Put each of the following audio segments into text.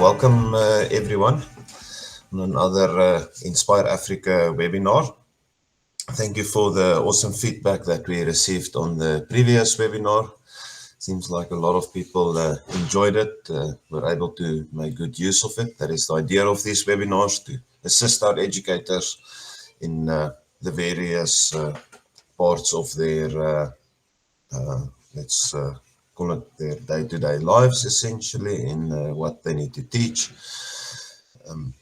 Welcome everyone on another Inspire Africa webinar. Thank you for the awesome feedback that we received on the previous webinar. Seems like a lot of people enjoyed it, were able to make good use of it. That is the idea of these webinars, to assist our educators in the various parts of their, let's call it their day-to-day lives, essentially, in what they need to teach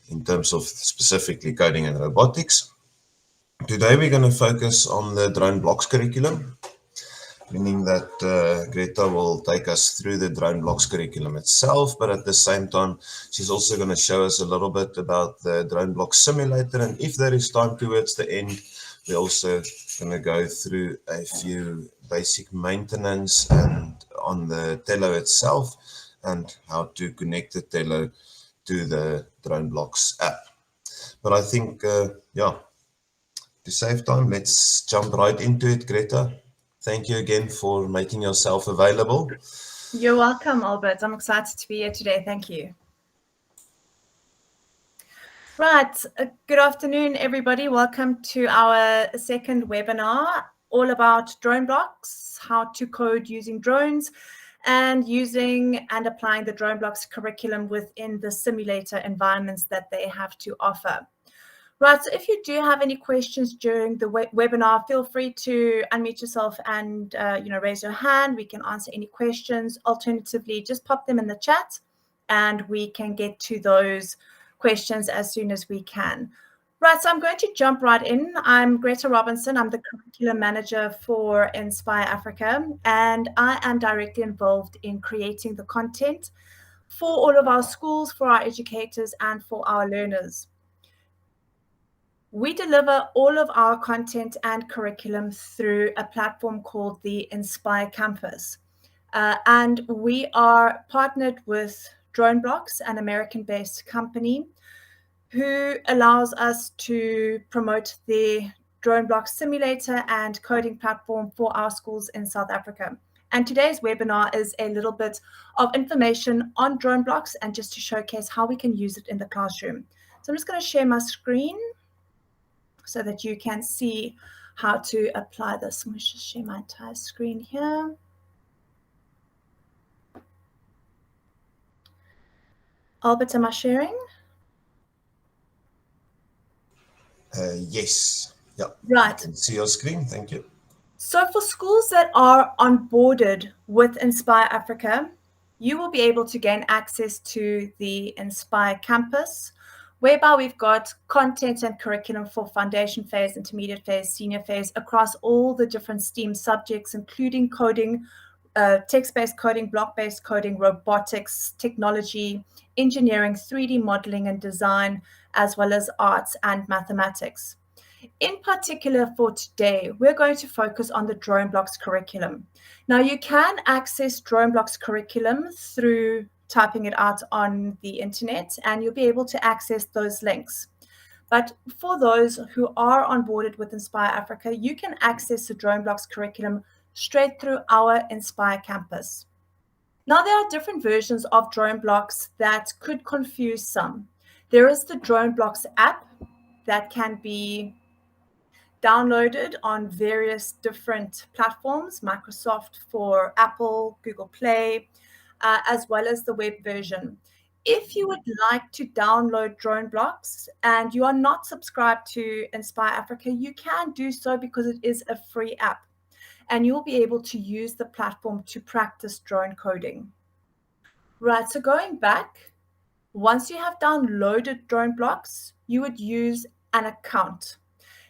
in terms of specifically coding and robotics. Today we're going to focus on the DroneBlocks curriculum, meaning that Greta will take us through the DroneBlocks curriculum itself, but at the same time she's also going to show us a little bit about the DroneBlocks simulator, and if there is time towards the end, we're also going to go through a few basic maintenance and on the Tello itself and how to connect the Tello to the DroneBlocks app. But I think, yeah, to save time, let's jump right into it, Greta. Thank you again for making yourself available. You're welcome, Albert. I'm excited to be here today. Thank you. Right. Good afternoon, everybody. Welcome to our second webinar, all about DroneBlocks, how to code using drones, and using and applying the DroneBlocks curriculum within the simulator environments that they have to offer. Right, so if you do have any questions during the webinar, feel free to unmute yourself and raise your hand. We can answer any questions. Alternatively, just pop them in the chat and we can get to those questions as soon as we can. Right, so I'm going to jump right in. I'm Greta Robinson. I'm the curriculum manager for Inspire Africa, and I am directly involved in creating the content for all of our schools, for our educators, and for our learners. We deliver all of our content and curriculum through a platform called the Inspire Campus. And we are partnered with DroneBlocks, an American-based company, who allows us to promote the DroneBlocks simulator and coding platform for our schools in South Africa. And today's webinar is a little bit of information on DroneBlocks and just to showcase how we can use it in the classroom. So I'm just going to share my screen so that you can see how to apply this. Let me just share my entire screen here. Albert, am I sharing? Yes. Yeah. Right. I can see your screen. Thank you. So for schools that are onboarded with Inspire Africa, you will be able to gain access to the Inspire Campus, whereby we've got content and curriculum for foundation phase, intermediate phase, senior phase, across all the different STEAM subjects, including coding, text-based coding, block-based coding, robotics, technology, engineering, 3D modeling and design, as well as arts and mathematics. In particular for today, we're going to focus on the DroneBlocks curriculum. Now, you can access DroneBlocks curriculum through typing it out on the internet, and you'll be able to access those links. But for those who are onboarded with Inspire Africa, you can access the DroneBlocks curriculum straight through our Inspire Campus. Now, there are different versions of DroneBlocks that could confuse some. There is the DroneBlocks app that can be downloaded on various different platforms, Microsoft for Apple, Google Play, as well as the web version. If you would like to download DroneBlocks and you are not subscribed to Inspire Africa, you can do so because it is a free app and you'll be able to use the platform to practice drone coding. Right, so going back, once you have downloaded DroneBlocks, you would use an account.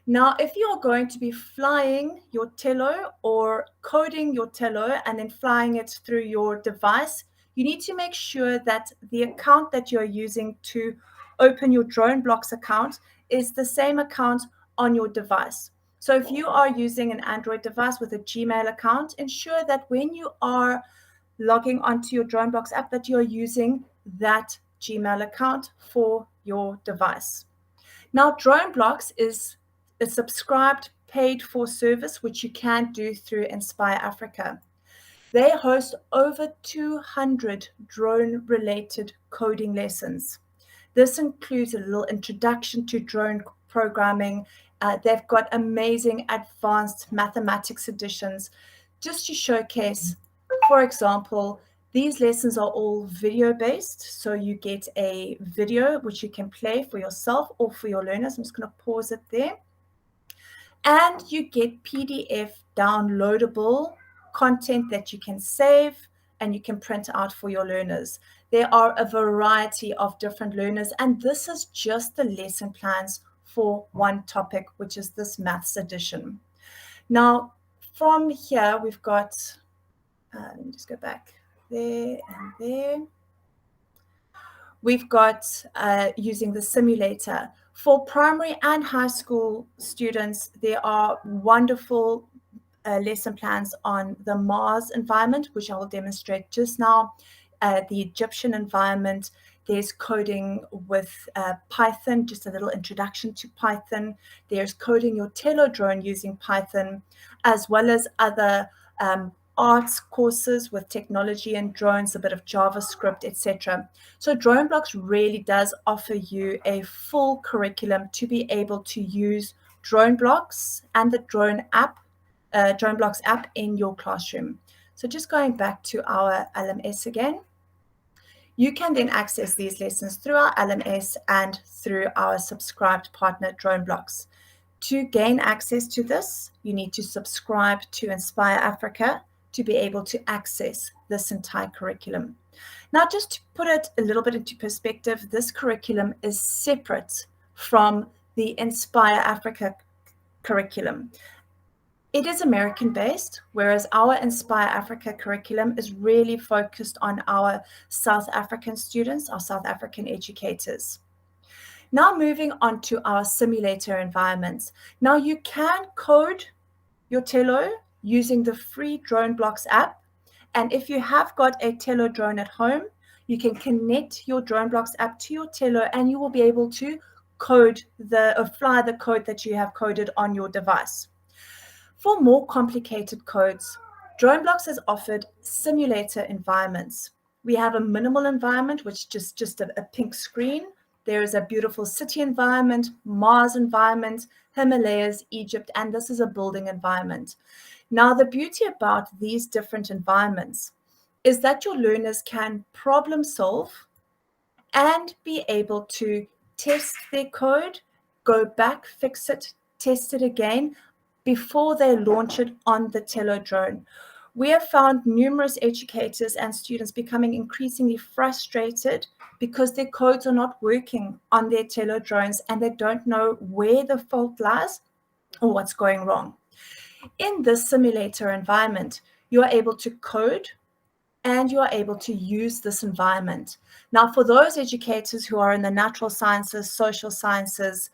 Now, if you are going to be flying your Tello or coding your Tello and then flying it through your device, you need to make sure that the account that you're using to open your DroneBlocks account is the same account on your device. So if you are using an Android device with a Gmail account, ensure that when you are logging onto your DroneBlocks app that you're using that Gmail account for your device. Now, DroneBlocks is a subscribed paid for service, which you can do through Inspire Africa. They host over 200 drone-related coding lessons. This includes a little introduction to drone programming. They've got amazing advanced mathematics editions just to showcase, for example, these lessons are all video based. So you get a video which you can play for yourself or for your learners. I'm just going to pause it there. And you get PDF downloadable content that you can save and you can print out for your learners. There are a variety of different learners, and this is just the lesson plans for one topic, which is this maths edition. Now, from here, we've got, let me just go back there and there. We've got using the simulator. For primary and high school students, there are wonderful lesson plans on the Mars environment, which I will demonstrate just now, the Egyptian environment. There's coding with Python, just a little introduction to Python. There's coding your Telo drone using Python, as well as other arts courses with technology and drones, a bit of JavaScript, etc. So DroneBlocks really does offer you a full curriculum to be able to use DroneBlocks and the DroneBlocks app in your classroom. So just going back to our LMS again, you can then access these lessons through our LMS and through our subscribed partner DroneBlocks. To gain access to this, you need to subscribe to Inspire Africa to be able to access this entire curriculum. Now, just to put it a little bit into perspective, this curriculum is separate from the Inspire Africa curriculum. It is American-based, whereas our Inspire Africa curriculum is really focused on our South African students, our South African educators. Now moving on to our simulator environments. Now you can code your Telo using the free DroneBlocks app. And if you have got a Telo drone at home, you can connect your DroneBlocks app to your Telo and you will be able to code fly the code that you have coded on your device. For more complicated codes, DroneBlocks has offered simulator environments. We have a minimal environment, which is just a pink screen. There is a beautiful city environment, Mars environment, Himalayas, Egypt, and this is a building environment. Now, the beauty about these different environments is that your learners can problem solve and be able to test their code, go back, fix it, test it again before they launch it on the Telo drone. We have found numerous educators and students becoming increasingly frustrated because their codes are not working on their Telo drones and they don't know where the fault lies or what's going wrong. In this simulator environment, you are able to code and you are able to use this environment. Now, for those educators who are in the natural sciences, social sciences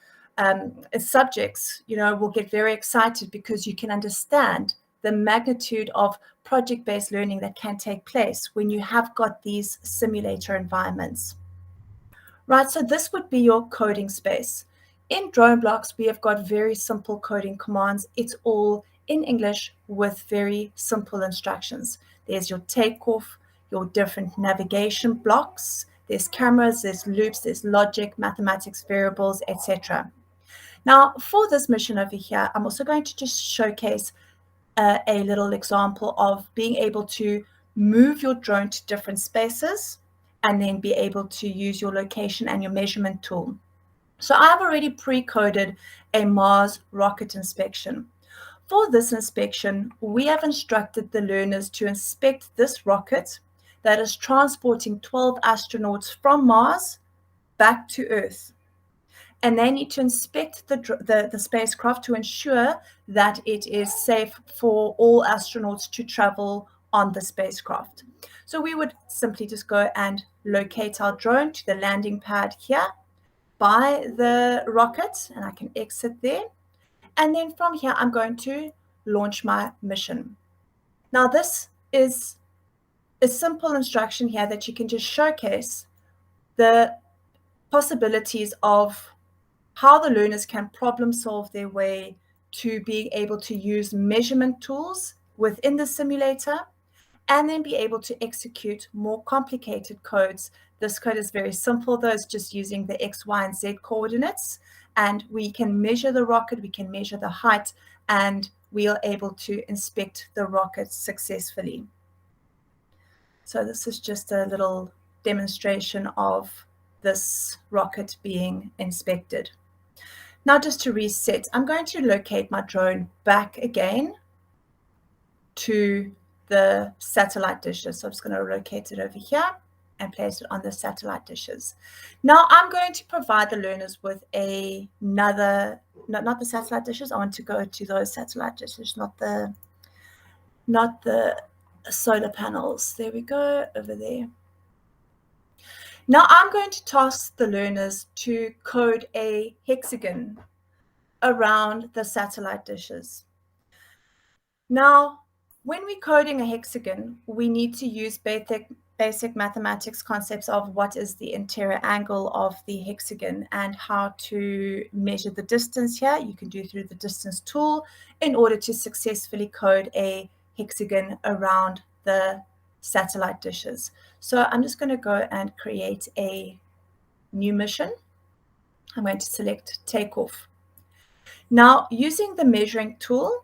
subjects, will get very excited because you can understand the magnitude of project-based learning that can take place when you have got these simulator environments. Right, so this would be your coding space. In DroneBlocks, we have got very simple coding commands. It's all in English with very simple instructions. There's your takeoff, your different navigation blocks, there's cameras, there's loops, there's logic, mathematics, variables, etc. Now, for this mission over here, I'm also going to just showcase a little example of being able to move your drone to different spaces and then be able to use your location and your measurement tool. So I've already pre-coded a Mars rocket inspection. For this inspection, we have instructed the learners to inspect this rocket that is transporting 12 astronauts from Mars back to Earth. And they need to inspect the spacecraft to ensure that it is safe for all astronauts to travel on the spacecraft. So we would simply just go and locate our drone to the landing pad here by the rocket, and I can exit there. And then from here, I'm going to launch my mission. Now, this is a simple instruction here that you can just showcase the possibilities of how the learners can problem solve their way to being able to use measurement tools within the simulator and then be able to execute more complicated codes. This code is very simple, though. It's just using the X, Y, and Z coordinates, and we can measure the rocket, we can measure the height, and we are able to inspect the rocket successfully. So this is just a little demonstration of this rocket being inspected. Now, just to reset, I'm going to locate my drone back again to the satellite dishes. So I'm just going to locate it over here and place it on the satellite dishes. Now I'm going to provide the learners with another, not the satellite dishes. I want to go to those satellite dishes, not the solar panels. There we go, over there. Now I'm going to task the learners to code a hexagon around the satellite dishes. Now, when we're coding a hexagon, we need to use basic mathematics concepts of what is the interior angle of the hexagon and how to measure the distance here. You can do through the distance tool in order to successfully code a hexagon around the satellite dishes. So I'm just going to go and create a new mission. I'm going to select takeoff. Now, using the measuring tool,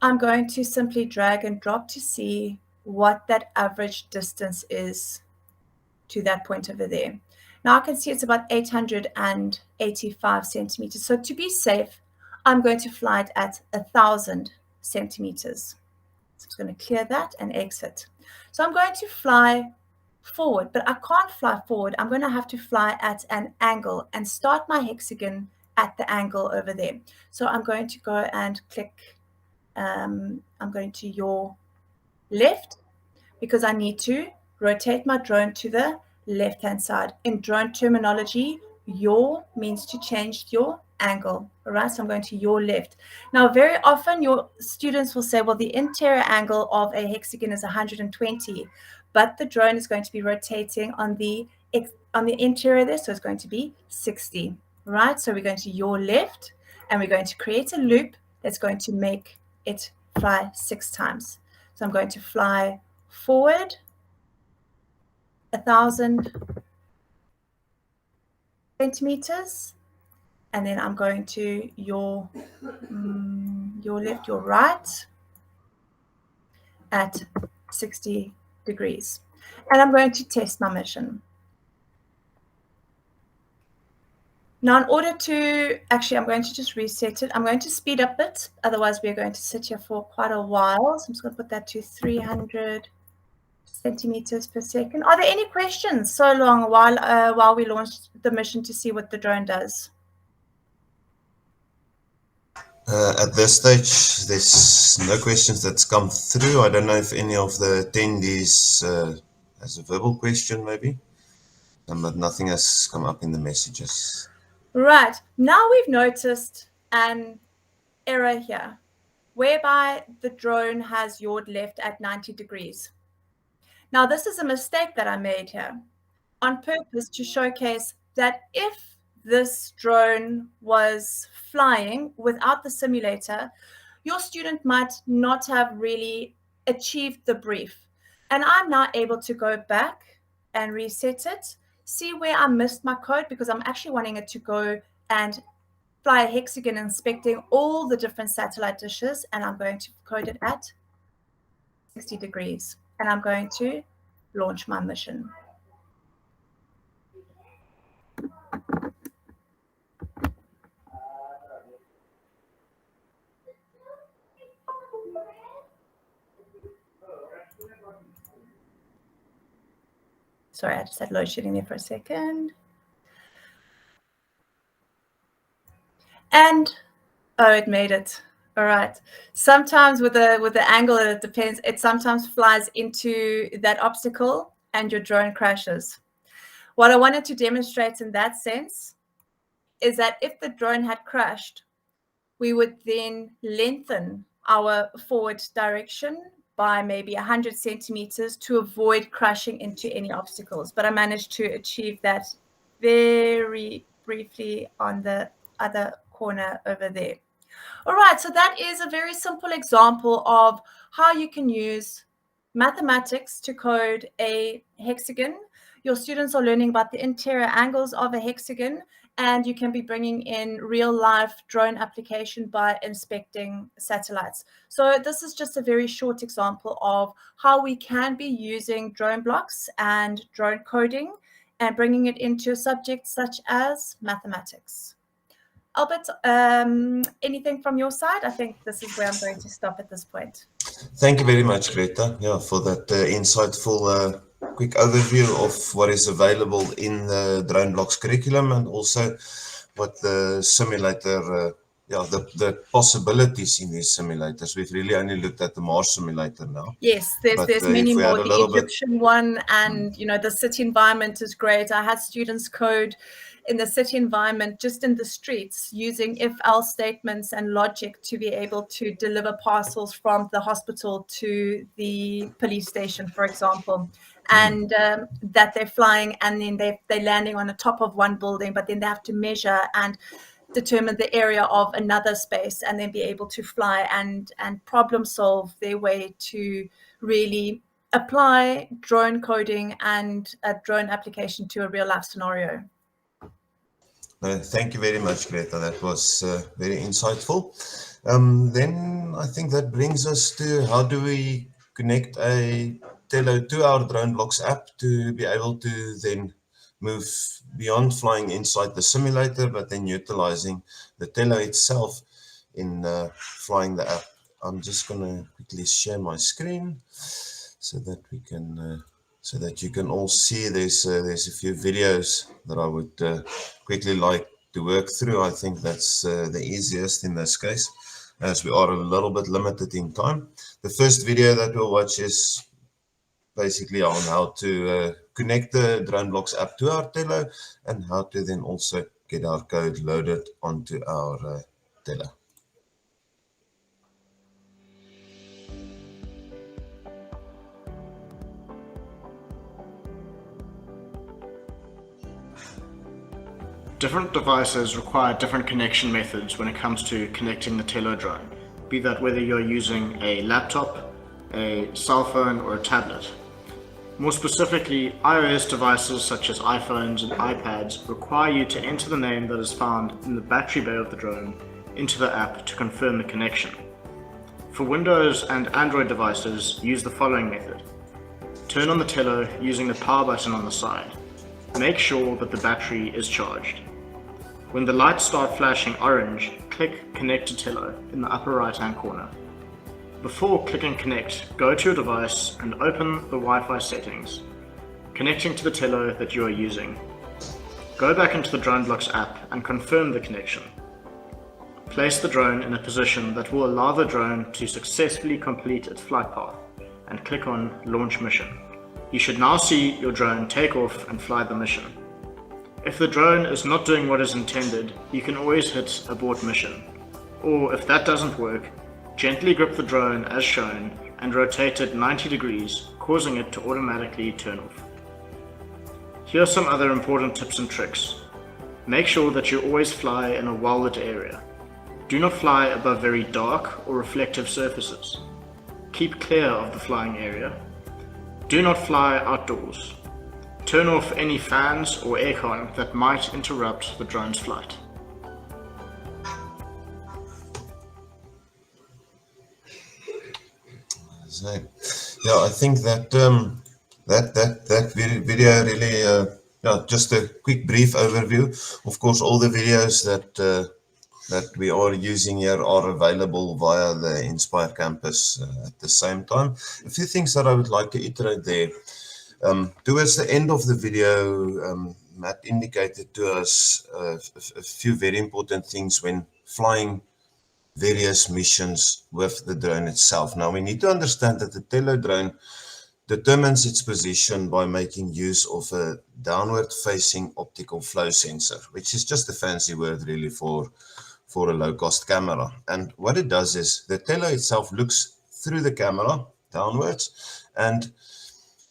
I'm going to simply drag and drop to see what that average distance is to that point over there. Now I can see it's about 885 centimeters. So to be safe, I'm going to fly it at 1,000 centimeters. So I'm just going to clear that and exit. So I'm going to fly forward, but I can't fly forward. I'm going to have to fly at an angle and start my hexagon at the angle over there. So I'm going to go and click I'm going to your left because I need to rotate my drone to the left-hand side. In drone terminology, your means to change your angle. All right, so I'm going to your left. Now, very often your students will say, well, the interior angle of a hexagon is 120, but the drone is going to be rotating on the interior there, so it's going to be 60. Right, so we're going to your left, and we're going to create a loop that's going to make it fly 6 times. So I'm going to fly forward 1,000 centimeters, and then I'm going to your left, your right at 60 degrees. And I'm going to test my mission. Now, in order to, actually, I'm going to just reset it. I'm going to speed up it. Otherwise, we're going to sit here for quite a while. So I'm just going to put that to 300 centimeters per second. Are there any questions so long while we launched the mission to see what the drone does? At this stage, there's no questions that's come through. I don't know if any of the attendees has a verbal question, maybe, but nothing has come up in the messages. Right, now we've noticed an error here, whereby the drone has yawed left at 90 degrees. Now, this is a mistake that I made here on purpose to showcase that if this drone was flying without the simulator, your student might not have really achieved the brief. And I'm now able to go back and reset it, see where I missed my code, because I'm actually wanting it to go and fly a hexagon inspecting all the different satellite dishes, and I'm going to code it at 60 degrees. And I'm going to launch my mission. Sorry, I just had load shedding there for a second. And oh, it made it. All right. Sometimes with the angle, it depends. It sometimes flies into that obstacle and your drone crashes. What I wanted to demonstrate in that sense is that if the drone had crashed, we would then lengthen our forward direction by maybe 100 centimeters to avoid crashing into any obstacles. But I managed to achieve that very briefly on the other corner over there. All right, so that is a very simple example of how you can use mathematics to code a hexagon. Your students are learning about the interior angles of a hexagon, and you can be bringing in real life drone application by inspecting satellites. So this is just a very short example of how we can be using DroneBlocks and drone coding and bringing it into subjects such as mathematics. Albert, anything from your side? I think this is where I'm going to stop at this point. Thank you very much, Greta, for that insightful quick overview of what is available in the DroneBlocks curriculum, and also what the simulator, the possibilities in these simulators. We've really only looked at the Mars simulator now. Yes, there's many more. The Egyptian one, and the city environment is great. I had students code in the city environment, just in the streets, using if-else statements and logic to be able to deliver parcels from the hospital to the police station, for example. And that they're flying, and then they're landing on the top of one building, but then they have to measure and determine the area of another space, and then be able to fly and problem solve their way to really apply drone coding and a drone application to a real life scenario. Thank you very much, Greta. That was very insightful. Then I think that brings us to how do we connect a Tello to our DroneBlocks app to be able to then move beyond flying inside the simulator, but then utilizing the Tello itself in flying the app. I'm just going to quickly share my screen so that we can, so that you can all see. There's a few videos that I would quickly like to work through. I think that's the easiest in this case, as we are a little bit limited in time. The first video that we'll watch is basically on how to connect the DroneBlocks app to our Tello, and how to then also get our code loaded onto our Tello. Different devices require different connection methods when it comes to connecting the Tello drone, be that whether you're using a laptop, a cell phone, or a tablet. More specifically, iOS devices such as iPhones and iPads require you to enter the name that is found in the battery bay of the drone into the app to confirm the connection. For Windows and Android devices, use the following method. Turn on the Tello using the power button on the side. Make sure that the battery is charged. When the lights start flashing orange, click Connect to Tello in the upper right hand corner. Before clicking Connect, go to your device and open the Wi-Fi settings, connecting to the Tello that you are using. Go back into the DroneBlocks app and confirm the connection. Place the drone in a position that will allow the drone to successfully complete its flight path, and click on Launch Mission. You should now see your drone take off and fly the mission. If the drone is not doing what is intended, you can always hit Abort Mission. Or if that doesn't work, gently grip the drone as shown and rotate it 90 degrees, causing it to automatically turn off. Here are some other important tips and tricks. Make sure that you always fly in a well-lit area. Do not fly above very dark or reflective surfaces. Keep clear of the flying area. Do not fly outdoors. Turn off any fans or aircon that might interrupt the drone's flight. So, yeah, I think that that video really, just a quick brief overview. Of course, all the videos that we are using here are available via the Inspire campus at the same time. A few things that I would like to iterate there. Towards the end of the video, Matt indicated to us a few very important things when flying various missions with the drone itself. Now, we need to understand that the Tello drone determines its position by making use of a downward-facing optical flow sensor, which is just a fancy word really for a low-cost camera. And what it does is the Tello itself looks through the camera downwards and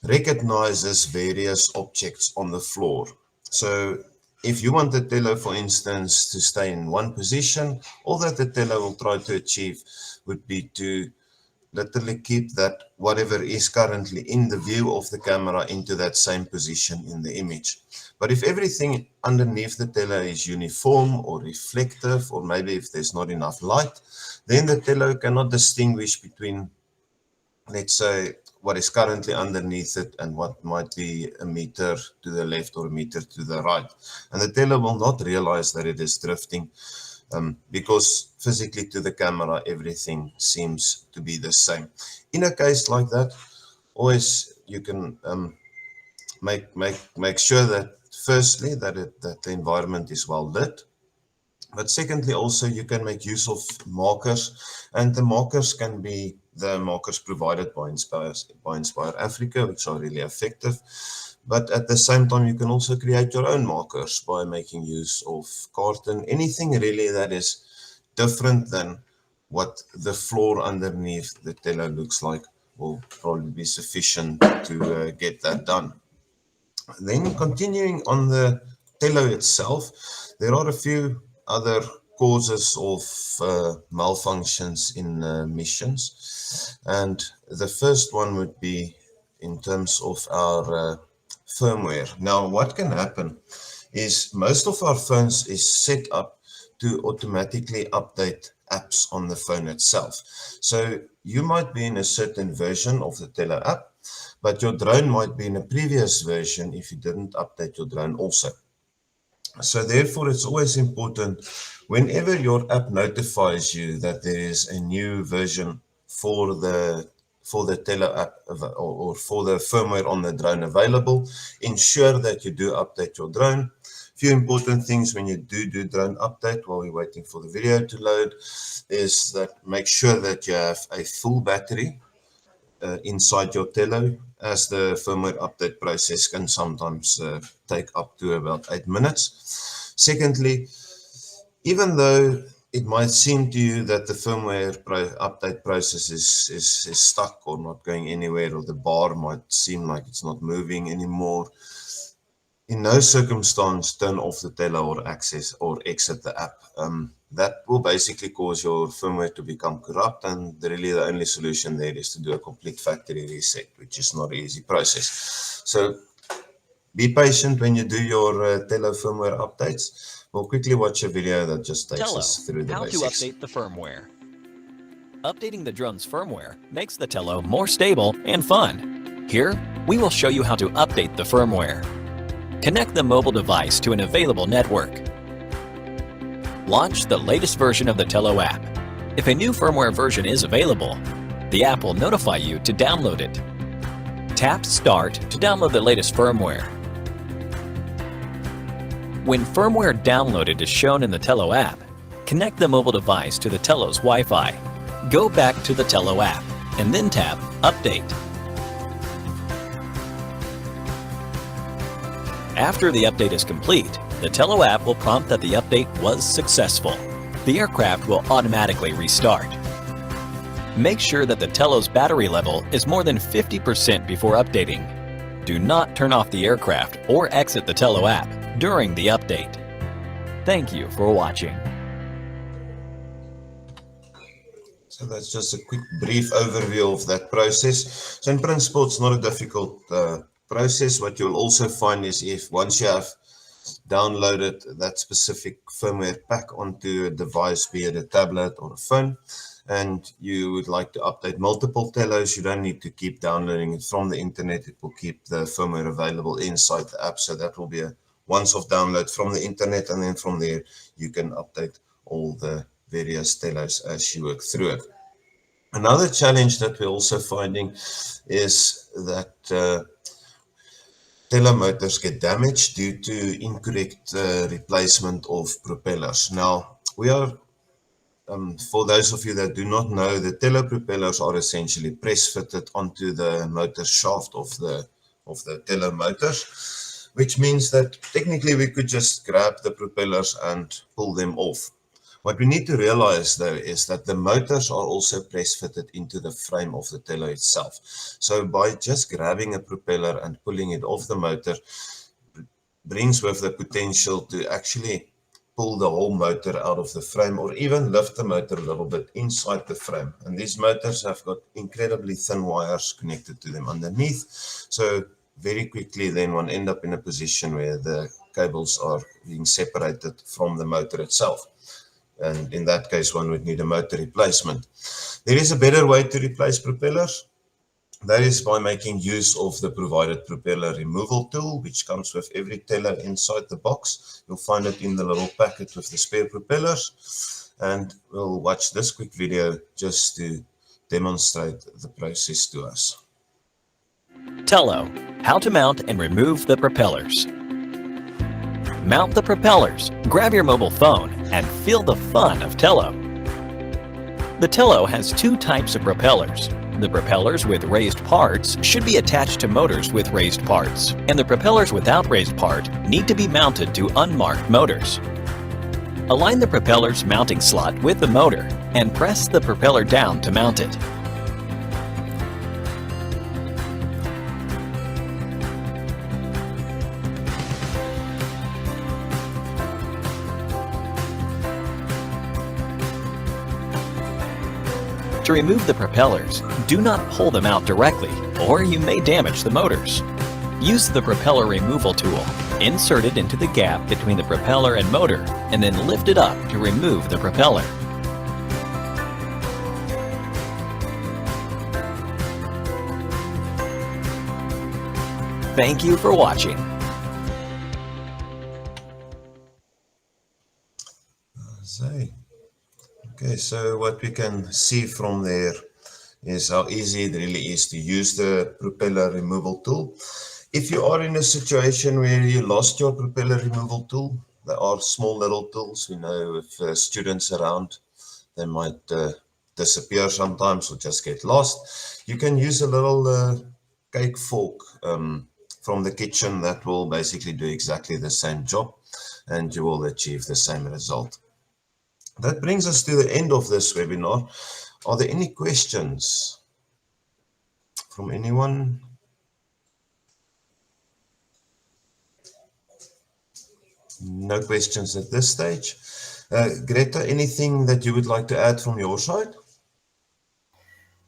recognizes various objects on the floor. So if you want the Tello, for instance, to stay in one position, all that the Tello will try to achieve would be to literally keep that whatever is currently in the view of the camera into that same position in the image. But if everything underneath the telo is uniform or reflective, or maybe if there's not enough light, then the telo cannot distinguish between, let's say, what is currently underneath it and what might be a meter to the left or a meter to the right. And the telo will not realize that it is drifting because physically to the camera, everything seems to be the same. In a case like that, always you can make sure that firstly that the environment is well lit. But secondly, also you can make use of markers, and the markers can be the markers provided by Inspire Africa, which are really effective. But at the same time, you can also create your own markers by making use of carton, anything really that is different than what the floor underneath the telo looks like will probably be sufficient to get that done. Then continuing on the telo itself, there are a few other causes of malfunctions in missions. And the first one would be in terms of our firmware. Now, what can happen is most of our phones is set up to automatically update apps on the phone itself. So you might be in a certain version of the telo app, but your drone might be in a previous version if you didn't update your drone also. So therefore, it's always important whenever your app notifies you that there is a new version for the telo app or for the firmware on the drone available, ensure that you do update your drone. Few important things when you do drone update while you're waiting for the video to load is that make sure that you have a full battery inside your telo, as the firmware update process can sometimes take up to about 8 minutes. Secondly, even though it might seem to you that the firmware update process is stuck or not going anywhere, or the bar might seem like it's not moving anymore, in no circumstance turn off the telo or access or exit the app. That will basically cause your firmware to become corrupt, and really the only solution there is to do a complete factory reset, which is not an easy process. So be patient when you do your telo firmware updates. We'll quickly watch a video that just takes us through the basics. How to update the firmware. Updating the drone's firmware makes the telo more stable and fun. Here, we will show you how to update the firmware. Connect the mobile device to an available network. Launch the latest version of the telo app. If a new firmware version is available, the app will notify you to download it. Tap Start to download the latest firmware. When firmware downloaded is shown in the telo app, connect the mobile device to the telo's Wi-Fi. Go back to the telo app and then tap Update. After the update is complete, the telo app will prompt that the update was successful. The aircraft will automatically restart. Make sure that the telo's battery level is more than 50% before updating. Do not turn off the aircraft or exit the telo app during the update. Thank you for watching. So that's just a quick brief overview of that process. So in principle, it's not a difficult process. What you'll also find is if once you have downloaded that specific firmware pack onto a device, be it a tablet or a phone, and you would like to update multiple telos, you don't need to keep downloading it from the internet. It will keep the firmware available inside the app. So that will be a once-off download from the internet, and then from there you can update all the various telos as you work through it. Another challenge that we're also finding is that telo motors get damaged due to incorrect replacement of propellers. Now, we are, for those of you that do not know, the telo propellers are essentially press-fitted onto the motor shaft of the telo motors, which means that technically we could just grab the propellers and pull them off. What we need to realize, though, is that the motors are also press-fitted into the frame of the telo itself. So by just grabbing a propeller and pulling it off the motor brings with the potential to actually pull the whole motor out of the frame or even lift the motor a little bit inside the frame. And these motors have got incredibly thin wires connected to them underneath. So very quickly then one end up in a position where the cables are being separated from the motor itself. And in that case, one would need a motor replacement. There is a better way to replace propellers. That is by making use of the provided propeller removal tool, which comes with every teller inside the box. You'll find it in the little packet with the spare propellers. And we'll watch this quick video just to demonstrate the process to us. Tello, how to mount and remove the propellers. Mount the propellers, grab your mobile phone, and feel the fun of Tello. The Tello has two types of propellers. The propellers with raised parts should be attached to motors with raised parts, and the propellers without raised part need to be mounted to unmarked motors. Align the propeller's mounting slot with the motor and press the propeller down to mount it. To remove the propellers, do not pull them out directly, or you may damage the motors. Use the propeller removal tool. Insert it into the gap between the propeller and motor, and then lift it up to remove the propeller. Thank you for watching. Okay, so what we can see from there is how easy it really is to use the propeller removal tool. If you are in a situation where you lost your propeller removal tool, there are small little tools. We know if students around, they might disappear sometimes or just get lost. You can use a little cake fork from the kitchen that will basically do exactly the same job, and you will achieve the same result. That brings us to the end of this webinar. Are there any questions from anyone? No questions at this stage. Greta, anything that you would like to add from your side?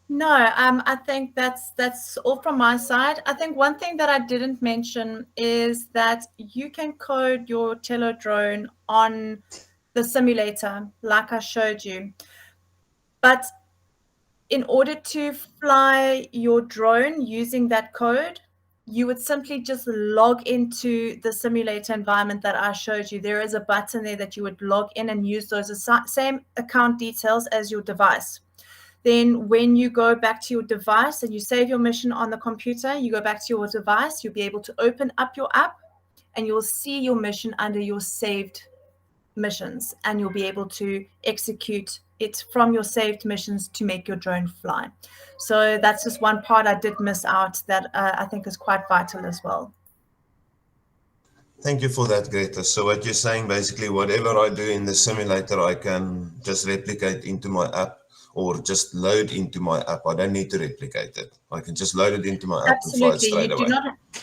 No, I think that's all from my side. I think one thing that I didn't mention is that you can code your Tello drone on the simulator, like I showed you. But in order to fly your drone using that code, you would simply just log into the simulator environment that I showed you. There is a button there that you would log in and use those same account details as your device. Then when you go back to your device and you save your mission on the computer, you go back to your device, you'll be able to open up your app and you'll see your mission under your saved missions, and you'll be able to execute it from your saved missions to make your drone fly. So that's just one part I did miss out that I think is quite vital as well. Thank you for that, Greta. So what you're saying, basically, whatever I do in the simulator, I can just replicate into my app or just load into my app. I don't need to replicate it. I can just load it into my app and fly it straight away.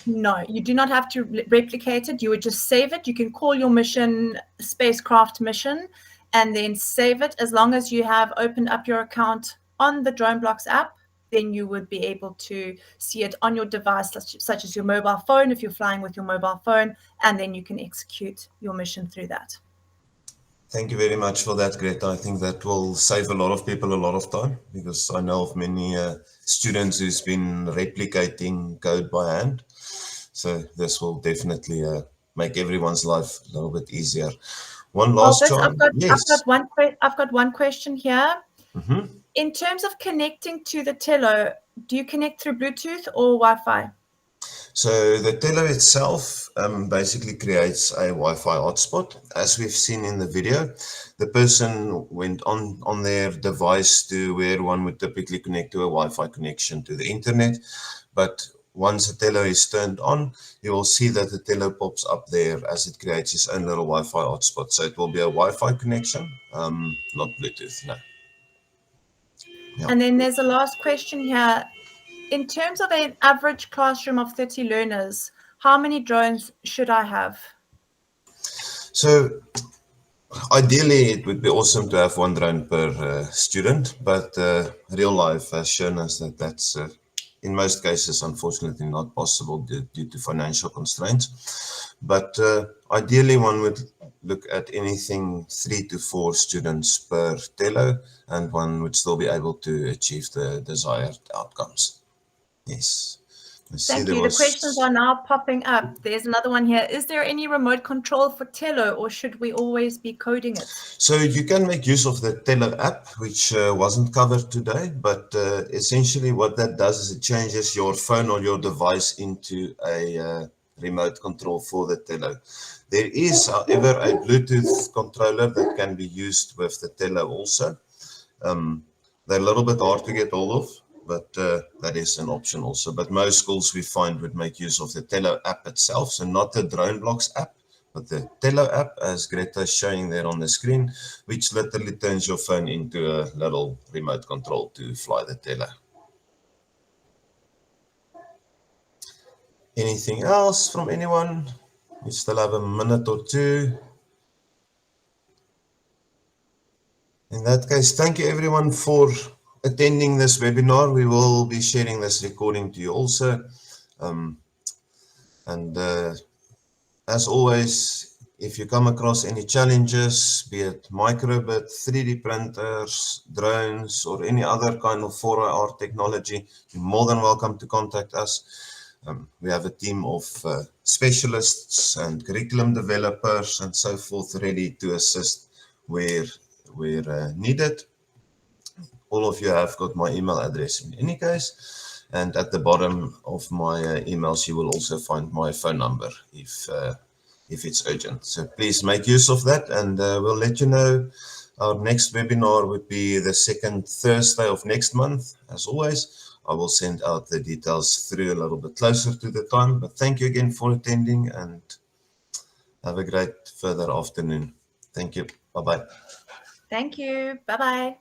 No, you do not have to replicate it. You would just save it. You can call your mission spacecraft mission and then save it. As long as you have opened up your account on the DroneBlocks app, then you would be able to see it on your device, such as your mobile phone, if you're flying with your mobile phone, and then you can execute your mission through that. Thank you very much for that, Greta. I think that will save a lot of people a lot of time, because I know of many students who's been replicating code by hand. So this will definitely make everyone's life a little bit easier. One last time. I've got one question here. Mm-hmm. In terms of connecting to the Tello, do you connect through Bluetooth or Wi-Fi? So the Tello itself basically creates a Wi-Fi hotspot. As we've seen in the video, the person went on their device to where one would typically connect to a Wi-Fi connection to the internet. But once the Tello is turned on, you will see that the Tello pops up there as it creates its own little Wi-Fi hotspot. So it will be a Wi-Fi connection, not Bluetooth, no. Yeah. And then there's a last question here. In terms of an average classroom of 30 learners, how many drones should I have? So Ideally, it would be awesome to have one drone per student, but real life has shown us that that's in most cases, unfortunately, not possible due to financial constraints. But ideally, one would look at anything 3 to 4 students per telo, and one would still be able to achieve the desired outcomes. Yes. Thank you. The questions are now popping up. There's another one here. Is there any remote control for Tello, or should we always be coding it? So you can make use of the Tello app, which wasn't covered today, but essentially what that does is it changes your phone or your device into a remote control for the Tello. There is, however, a Bluetooth controller that can be used with the Tello also. They're a little bit hard to get hold of, but that is an option also. But most schools we find would make use of the Tello app itself, so not the DroneBlocks app, but the Tello app, as Greta is showing there on the screen, which literally turns your phone into a little remote control to fly the Tello. Anything else from anyone? We still have a minute or two. In that case, thank you everyone for attending this webinar. We will be sharing this recording to you also. As always, if you come across any challenges, be it microbit, 3D printers, drones, or any other kind of 4IR technology, you're more than welcome to contact us. We have a team of specialists and curriculum developers and so forth ready to assist where needed. All of you have got my email address in any case, and at the bottom of my emails you will also find my phone number if it's urgent. So please make use of that, and we'll let you know. Our next webinar would be the second Thursday of next month. As always, I will send out the details through a little bit closer to the time, but thank you again for attending and have a great further afternoon. Thank you. Bye-bye. Thank you. Bye-bye.